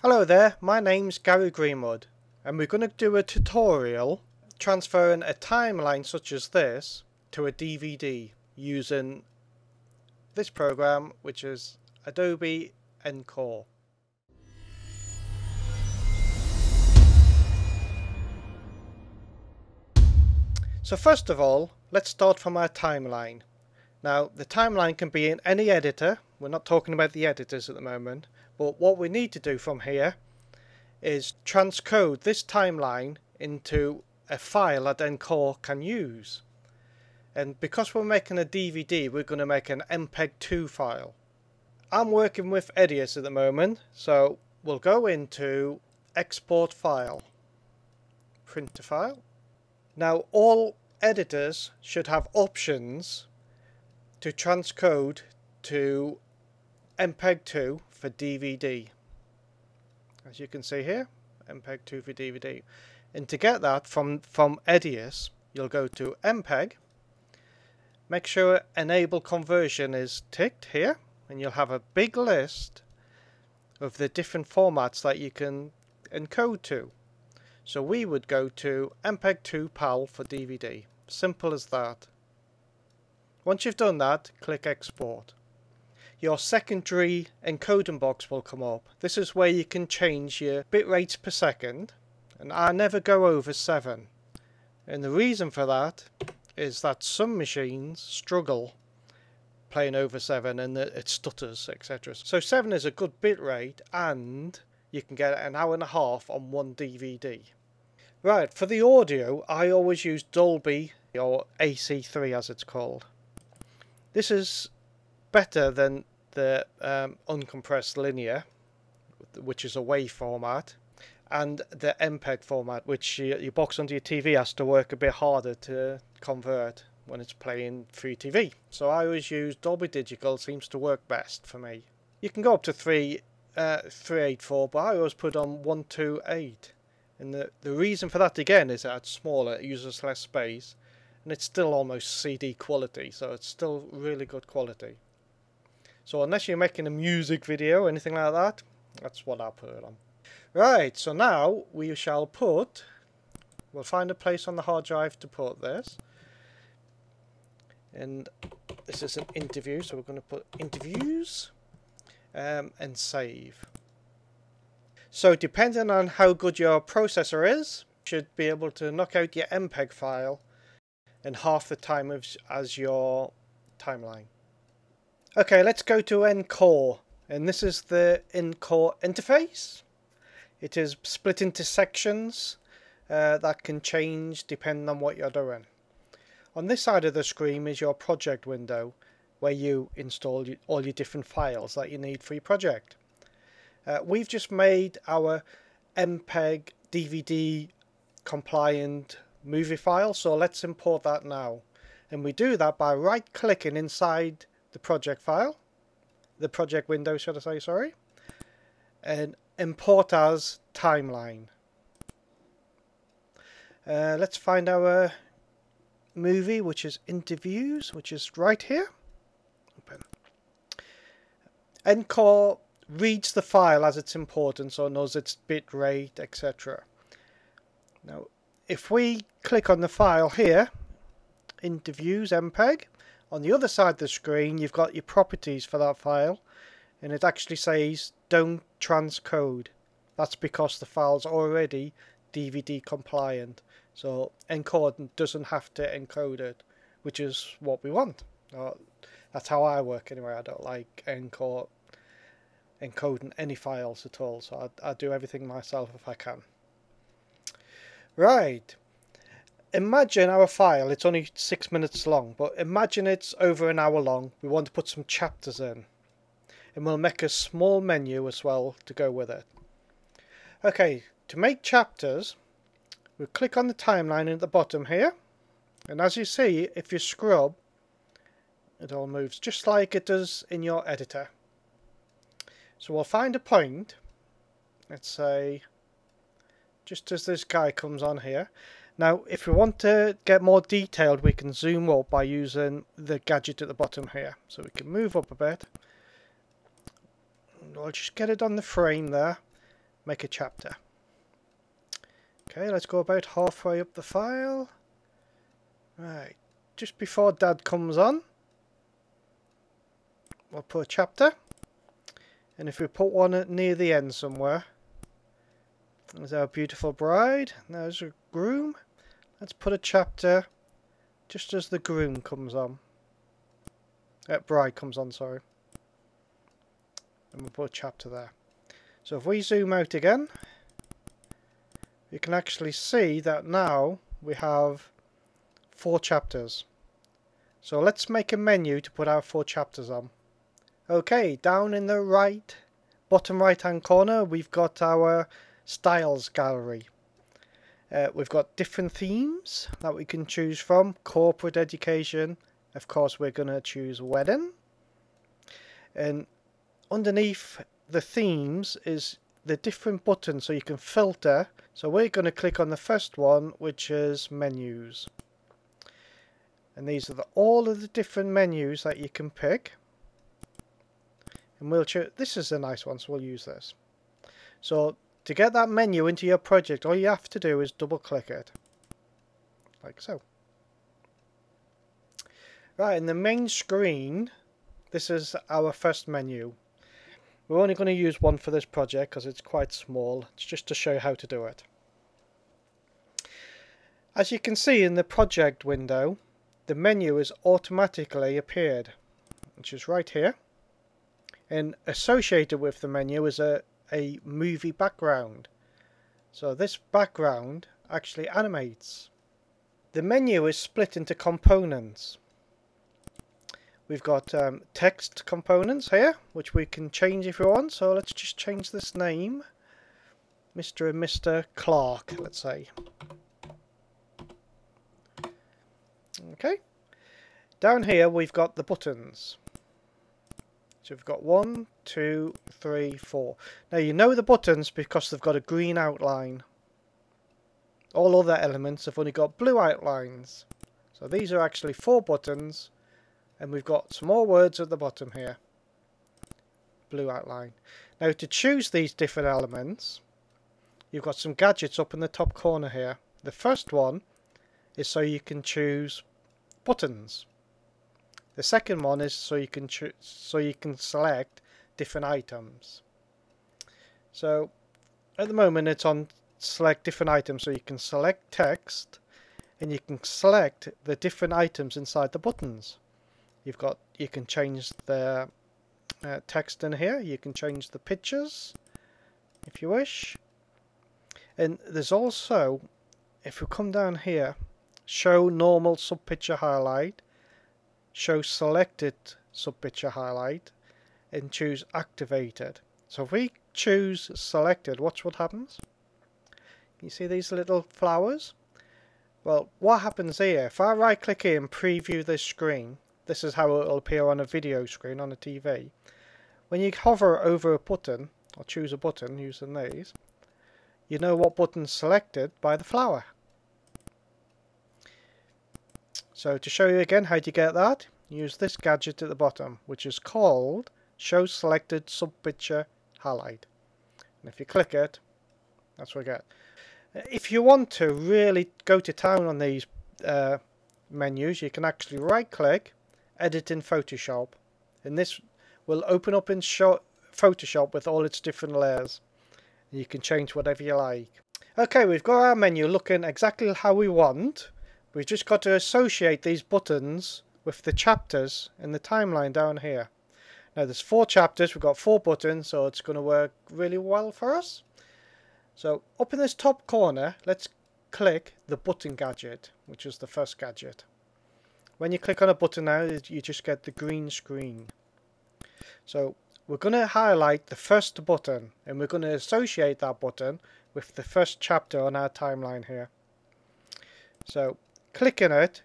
Hello there, my name's Gary Greenwood and we're going to do a tutorial transferring a timeline such as this to a DVD using this program, which is Adobe Encore. So first of all, let's start from our timeline. Now the timeline can be in any editor. We're not talking about the editors at the moment, but what we need to do from here is transcode this timeline into a file that Encore can use. And because we're making a DVD, we're going to make an MPEG-2 file. I'm working with Edius at the moment, so we'll go into Export File, Print to File. Now all editors should have options to transcode to MPEG-2 for DVD. As you can see here, MPEG-2 for DVD. And to get that from Edius, you'll go to MPEG, make sure Enable Conversion is ticked here, and you'll have a big list of the different formats that you can encode to. So we would go to MPEG-2 PAL for DVD. Simple as that. Once you've done that, click Export. Your secondary encoding box will come up. This is where you can change your bit rates per second, and I never go over 7. And the reason for that is that some machines struggle playing over 7 and it stutters, etc. So 7 is a good bit rate, and you can get an hour and a half on one DVD. Right, for the audio, I always use Dolby, or AC3 as it's called. This is better than the uncompressed linear, which is a WAV format, and the MPEG format, which your box under your TV has to work a bit harder to convert when it's playing through TV. So I always use Dolby Digital, seems to work best for me. You can go up to 384, but I always put on 128. And the reason for that again is that it's smaller, it uses less space, and it's still almost CD quality, so it's still really good quality. So unless you're making a music video or anything like that, that's what I'll put it on. Right, so now we'll find a place on the hard drive to put this. And this is an interview, so we're going to put interviews and save. So depending on how good your processor is, you should be able to knock out your MPEG file in half the time as your timeline. Okay, let's go to Encore, and this is the Encore interface. It is split into sections that can change depending on what you're doing. On this side of the screen is your project window, where you install all your different files that you need for your project. We've just made our MPEG DVD compliant movie file, so let's import that now. And we do that by right clicking inside the project file, the project window should I say, sorry, and import as timeline. Let's find our movie, which is interviews, which is right here. Open. Encore reads the file as it's important, so it knows its bit rate, etc. Now if we click on the file here, interviews MPEG, on the other side of the screen you've got your properties for that file, and it actually says don't transcode. That's because the file's already DVD compliant, so Encore doesn't have to encode it, which is what we want. That's how I work anyway. I don't like Encore encoding any files at all, so I do everything myself if I can. Right, imagine our file, it's only 6 minutes long, but imagine it's over an hour long. We want to put some chapters in, and we'll make a small menu as well to go with it. Okay, to make chapters, we'll click on the timeline at the bottom here, and as you see, if you scrub, it all moves just like it does in your editor. So we'll find a point, let's say just as this guy comes on here. Now if we want to get more detailed, we can zoom up by using the gadget at the bottom here. So we can move up a bit, and I'll just get it on the frame there, make a chapter. Okay, let's go about halfway up the file. Right, just before Dad comes on, we'll put a chapter. And if we put one near the end somewhere, there's our beautiful bride. There's a groom. Let's put a chapter just as the groom comes on. Bride comes on, sorry. And we'll put a chapter there. So if we zoom out again, you can actually see that now we have 4 chapters. So let's make a menu to put our 4 chapters on. Okay, down in the bottom right hand corner we've got our styles gallery. We've got different themes that we can choose from. Corporate education, of course we're going to choose wedding. And underneath the themes is the different buttons so you can filter. So we're going to click on the first one, which is menus. And these are all of the different menus that you can pick. And we'll choose, this is a nice one, so we'll use this. So to get that menu into your project, all you have to do is double click it. Like so. Right, in the main screen, this is our first menu. We're only going to use one for this project because it's quite small. It's just to show you how to do it. As you can see in the project window, the menu is automatically appeared, which is right here. And associated with the menu is a movie background. So this background actually animates. The menu is split into components. We've got text components here, which we can change if we want. So let's just change this name. Mr. and Mr. Clark, let's say. Okay. Down here we've got the buttons. So we've got 1, 2, 3, 4. Now you know the buttons because they've got a green outline. All other elements have only got blue outlines. So these are actually 4 buttons, and we've got some more words at the bottom here. Blue outline. Now to choose these different elements, you've got some gadgets up in the top corner here. The first one is so you can choose buttons. The second one is so you can select different items. So at the moment it's on select different items, so you can select text and you can select the different items inside the buttons. You can change the text in here. You can change the pictures if you wish. And there's also, if we come down here, show normal sub-picture highlight, show selected sub-picture highlight, and choose activated. So if we choose selected, watch what happens. Can you see these little flowers? Well, what happens here, if I right click here and preview this screen, this is how it will appear on a video screen on a TV. When you hover over a button, or choose a button using these, you know what button's selected by the flower. So to show you again how to get that, use this gadget at the bottom, which is called Show Selected Sub-Picture Highlight. And if you click it, that's what we get. If you want to really go to town on these menus, you can actually right click, edit in Photoshop, and this will open up in Photoshop with all its different layers. And you can change whatever you like. Okay, we've got our menu looking exactly how we want. We've just got to associate these buttons with the chapters in the timeline down here. Now there's 4 chapters, we've got 4 buttons, so it's going to work really well for us. So up in this top corner, let's click the button gadget, which is the first gadget. When you click on a button now, you just get the green screen. So we're going to highlight the first button, and we're going to associate that button with the first chapter on our timeline here. So click in it.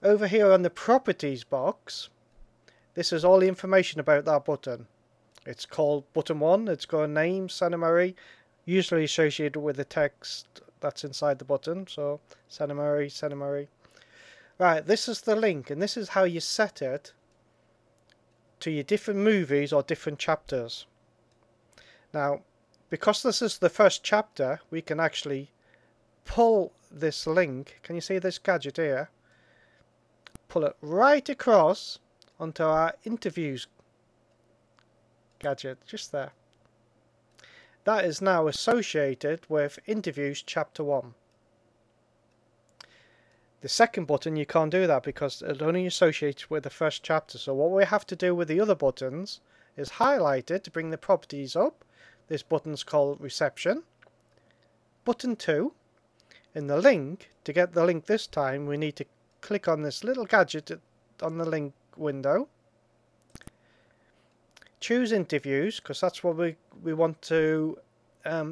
Over here on the properties box, this is all the information about that button. It's called button 1, it's got a name, Santa Marie, usually associated with the text that's inside the button. So Santa Marie, Santa Marie. Right, this is the link, and this is how you set it to your different movies or different chapters. Now, because this is the first chapter, we can actually pull this link. Can you see this gadget here? Pull it right across onto our interviews gadget, just there. That is now associated with interviews chapter 1. The second button, you can't do that because it only associates with the first chapter. So what we have to do with the other buttons is highlight it to bring the properties up. This button's called reception. Button 2. In the link, to get the link this time, we need to click on this little gadget on the link window. Choose interviews, because that's what we want to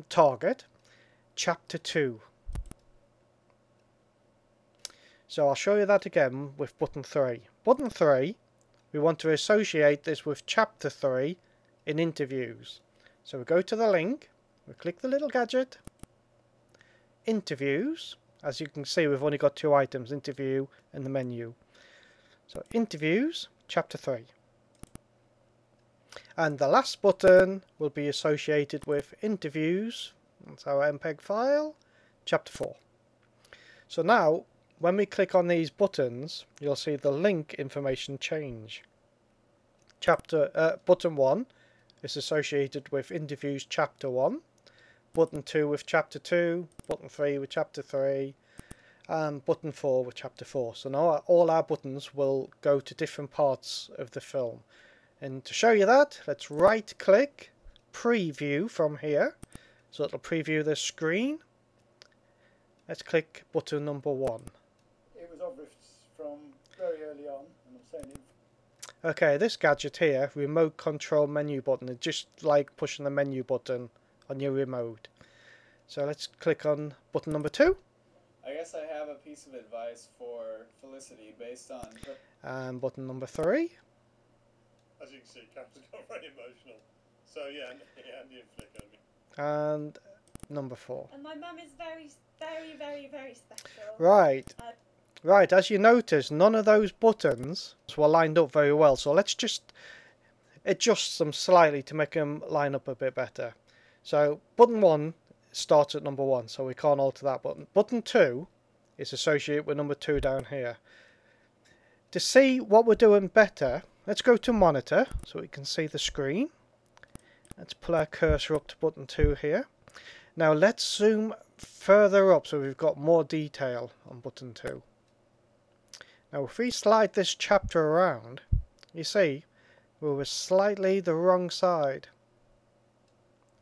target. Chapter 2. So I'll show you that again with button 3. Button 3, we want to associate this with chapter 3 in interviews. So we go to the link, we click the little gadget, interviews. As you can see, we've only got 2 items, interview and the menu. So interviews, chapter 3. And the last button will be associated with interviews. That's our MPEG file, chapter 4. So now, when we click on these buttons, you'll see the link information change. Button 1 is associated with interviews chapter 1, button 2 with chapter 2, button 3 with chapter 3, and button 4 with chapter 4. So now all our buttons will go to different parts of the film. And to show you that, let's right click, preview from here. So it'll preview the screen. Let's click button number 1. It was obvious from very early on, and I'm saying it. Okay, this gadget here, remote control menu button, it's just like pushing the menu button on your remote. So let's click on button number 2. I guess I have a piece of advice for Felicity based on... And button number 3. As you can see, Cap's got very emotional. So yeah, and you flick on me. And number 4. And my mum is very, very, very, very special. Right. Right, as you notice, none of those buttons were lined up very well. So let's just adjust them slightly to make them line up a bit better. So button 1 starts at number 1, so we can't alter that button. Button 2 is associated with number 2 down here. To see what we're doing better, let's go to monitor so we can see the screen. Let's pull our cursor up to button 2 here. Now let's zoom further up so we've got more detail on button 2. Now if we slide this chapter around, you see we were slightly the wrong side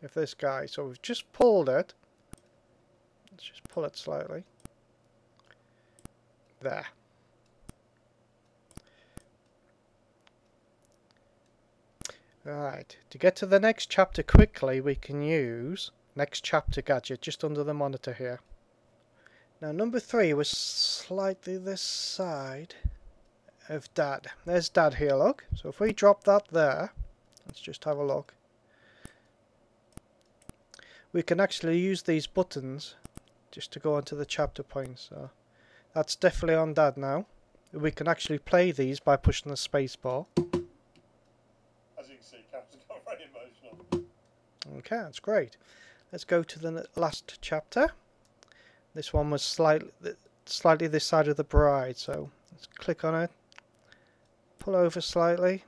of this guy. So we've just pulled it. Let's just pull it slightly. There. Right, to get to the next chapter quickly, we can use next chapter gadget just under the monitor here. Now number 3 was slightly this side of Dad. There's Dad here, look. So if we drop that there, let's just have a look. We can actually use these buttons just to go onto the chapter points. So that's definitely on Dad now. We can actually play these by pushing the space bar. As you can see, Cap's got very emotional. Okay, that's great. Let's go to the last chapter. This one was slightly this side of the bride, so let's click on it. Pull over slightly.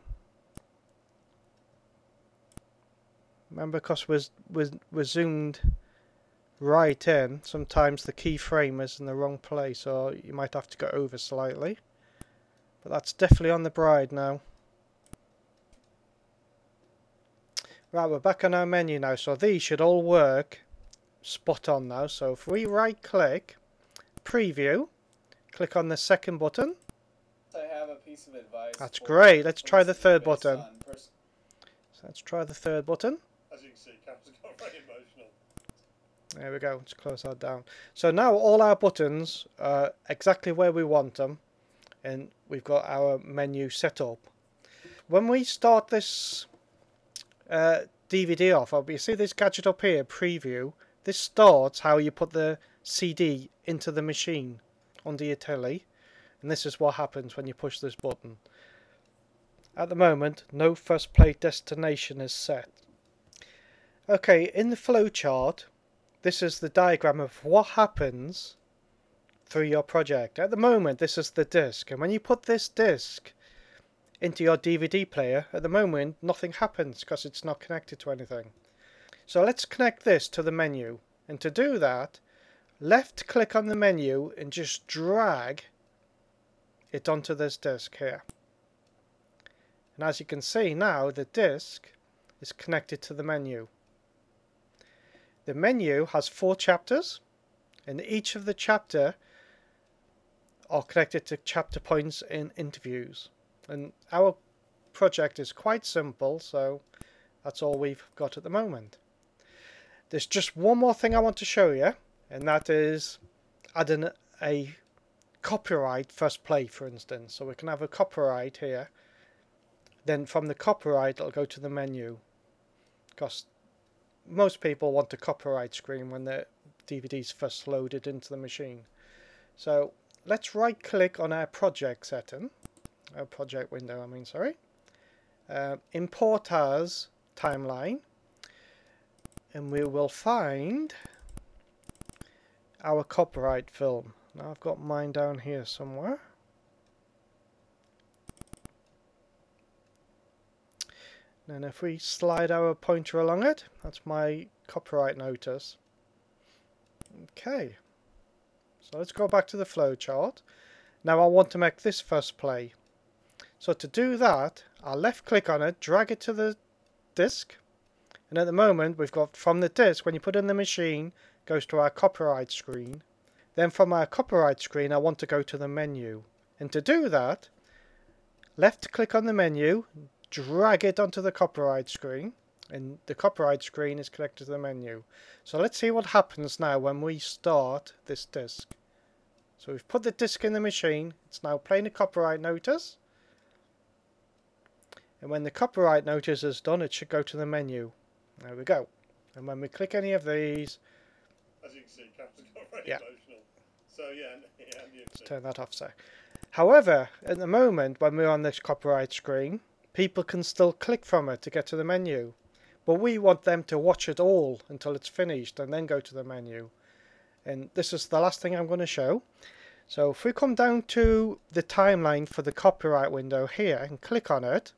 Remember, because we're zoomed right in, sometimes the keyframe is in the wrong place, so you might have to go over slightly. But that's definitely on the bride now. Right, we're back on our menu now, so these should all work spot on now. So if we right click, preview, click on the second button. I have a piece of advice. That's great. Let's try the third button. So let's try the third button. As you can see, Cap's got very emotional. There we go. Let's close that down. So now all our buttons are exactly where we want them, and we've got our menu set up. When we start this DVD off, you see this gadget up here, preview. This starts how you put the CD into the machine under your telly, and this is what happens when you push this button. At the moment, no first play destination is set. Okay, in the flow chart, this is the diagram of what happens through your project. At the moment, this is the disk, and when you put this disk into your DVD player, at the moment nothing happens because it's not connected to anything. So let's connect this to the menu, and to do that, left click on the menu and just drag it onto this disk here. And as you can see now, the disk is connected to the menu. The menu has 4 chapters, and each of the chapter are connected to chapter points in interviews. And our project is quite simple, so that's all we've got at the moment. There's just one more thing I want to show you, and that is adding a copyright first play, for instance. So we can have a copyright here, then from the copyright it'll go to the menu, because most people want a copyright screen when the DVD's first loaded into the machine. So let's right click on our project setting, our project window I mean, sorry, import as timeline, and we will find our copyright film. Now I've got mine down here somewhere. And if we slide our pointer along it, that's my copyright notice. Okay, so let's go back to the flow chart. Now I want to make this first play. So to do that, I'll left click on it, drag it to the disk, and at the moment we've got from the disk, when you put it in the machine, goes to our copyright screen. Then from our copyright screen I want to go to the menu, and to do that, left click on the menu, drag it onto the copyright screen, and the copyright screen is connected to the menu. So let's see what happens now when we start this disk. So we've put the disk in the machine, it's now playing a copyright notice, and when the copyright notice is done it should go to the menu. There we go. And when we click any of these, as you can see, Captain's got very yeah, emotional. So yeah, let's turn that off. So, however, at the moment when we're on this copyright screen, people can still click from it to get to the menu, but we want them to watch it all until it's finished and then go to the menu. And this is the last thing I'm going to show. So if we come down to the timeline for the copyright window here and click on it,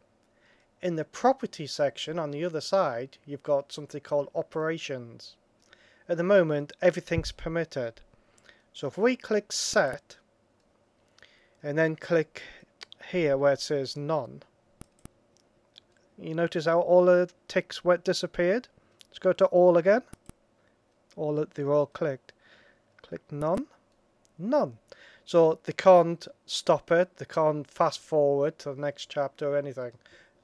in the property section on the other side you've got something called operations. At the moment everything's permitted. So if we click set and then click here where it says none, you notice how all the ticks disappeared. Let's go to all again. They're all clicked. Click none. None. So they can't stop it, they can't fast forward to the next chapter or anything.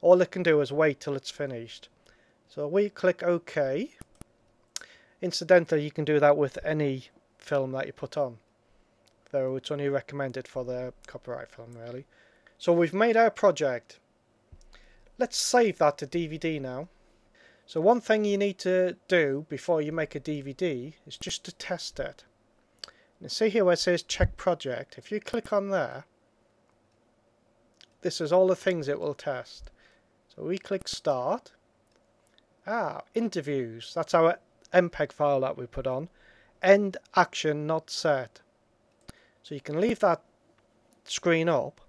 All they can do is wait till it's finished. So we click OK. Incidentally, you can do that with any film that you put on, though it's only recommended for the copyright film really. So we've made our project. Let's save that to DVD now. So one thing you need to do before you make a DVD is just to test it. You see here where it says check project. If you click on there, this is all the things it will test. So we click start. Interviews. That's our MPEG file that we put on. End action not set. So you can leave that screen up.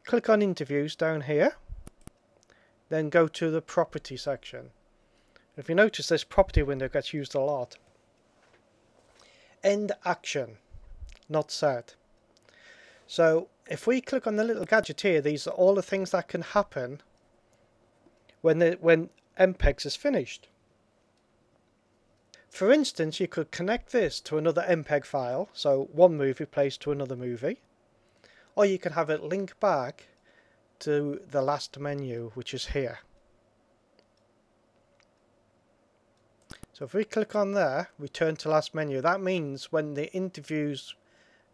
Click on interviews down here. Then go to the property section. If you notice, this property window gets used a lot. End action not set. So if we click on the little gadget here, these are all the things that can happen when MPEGs is finished. For instance, you could connect this to another MPEG file, so one movie plays to another movie, or you can have it link back to the last menu, which is here. So if we click on there, we turn to last menu. That means when the interviews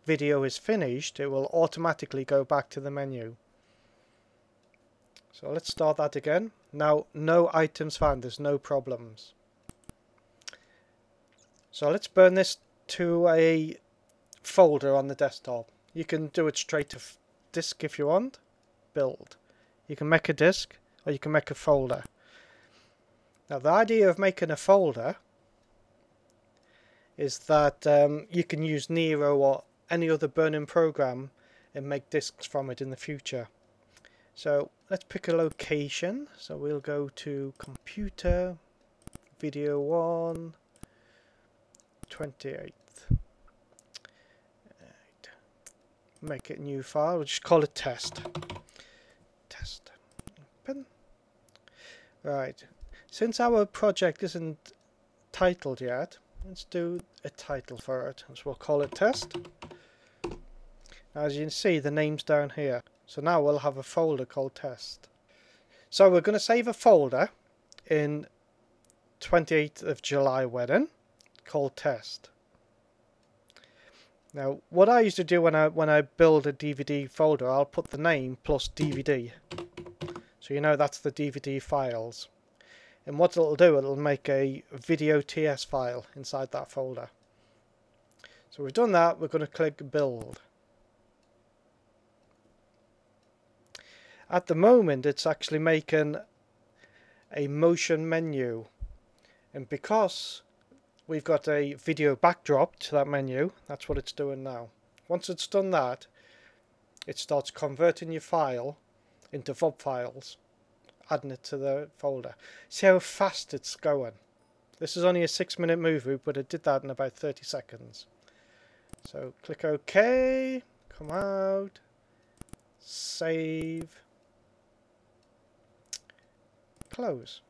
video is finished, it will automatically go back to the menu. So let's start that again. Now, no items found, there's no problems. So let's burn this to a folder on the desktop. You can do it straight to disk if you want. Build. You can make a disk or you can make a folder. Now the idea of making a folder is that you can use Nero or any other burning program and make discs from it in the future. So let's pick a location. So we'll go to computer, video 1, 28th. Right. Make it a new file. We'll just call it test. Test. Open. Right. Since our project isn't titled yet, let's do a title for it. So we'll call it test. Now, as you can see, the name's down here. So now we'll have a folder called test. So we're going to save a folder in 28th of July wedding called test. Now what I used to do when I build a DVD folder, I'll put the name plus DVD. So you know that's the DVD files. And what it'll do, it'll make a video TS file inside that folder. So we've done that, we're going to click build. At the moment it's actually making a motion menu, and because we've got a video backdrop to that menu, that's what it's doing now. Once it's done that, it starts converting your file into VOB files, adding it to the folder. See how fast it's going. This is only a 6-minute movie, but it did that in about 30 seconds. So click OK, come out, save, close.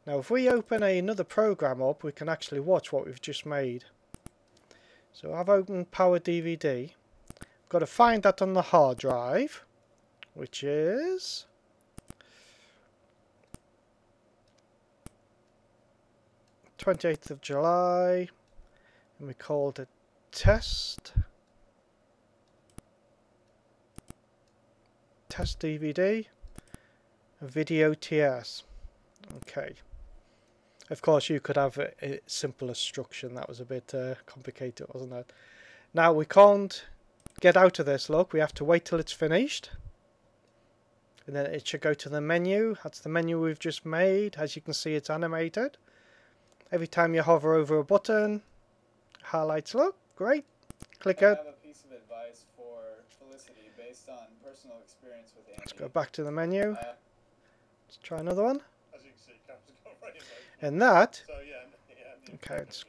Now if we open another program up, we can actually watch what we've just made. So I've opened Power DVD. I've got to find that on the hard drive, which is (28th of July), and we called it test DVD video TS. Okay. Of course you could have a simple instruction. That was a bit complicated, wasn't it? Now we can't get out of this, look, we have to wait till it's finished, and then it should go to the menu. That's the menu we've just made. As you can see, it's animated. Every time you hover over a button, highlights look great. Click I it. have a piece of advice for Felicity based on personal experience with Andy. Let's go back to the menu. Let's try another one. As you can see, Cap's got very emotional. And that, So yeah, okay, let's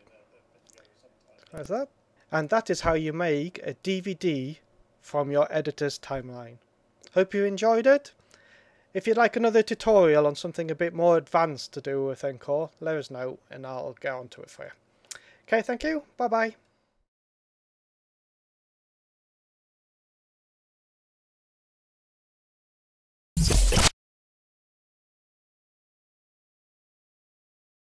close that. And that is how you make a DVD from your editor's timeline. Hope you enjoyed it. If you'd like another tutorial on something a bit more advanced to do with Encore, let us know and I'll get onto it for you. Okay, thank you. Bye bye.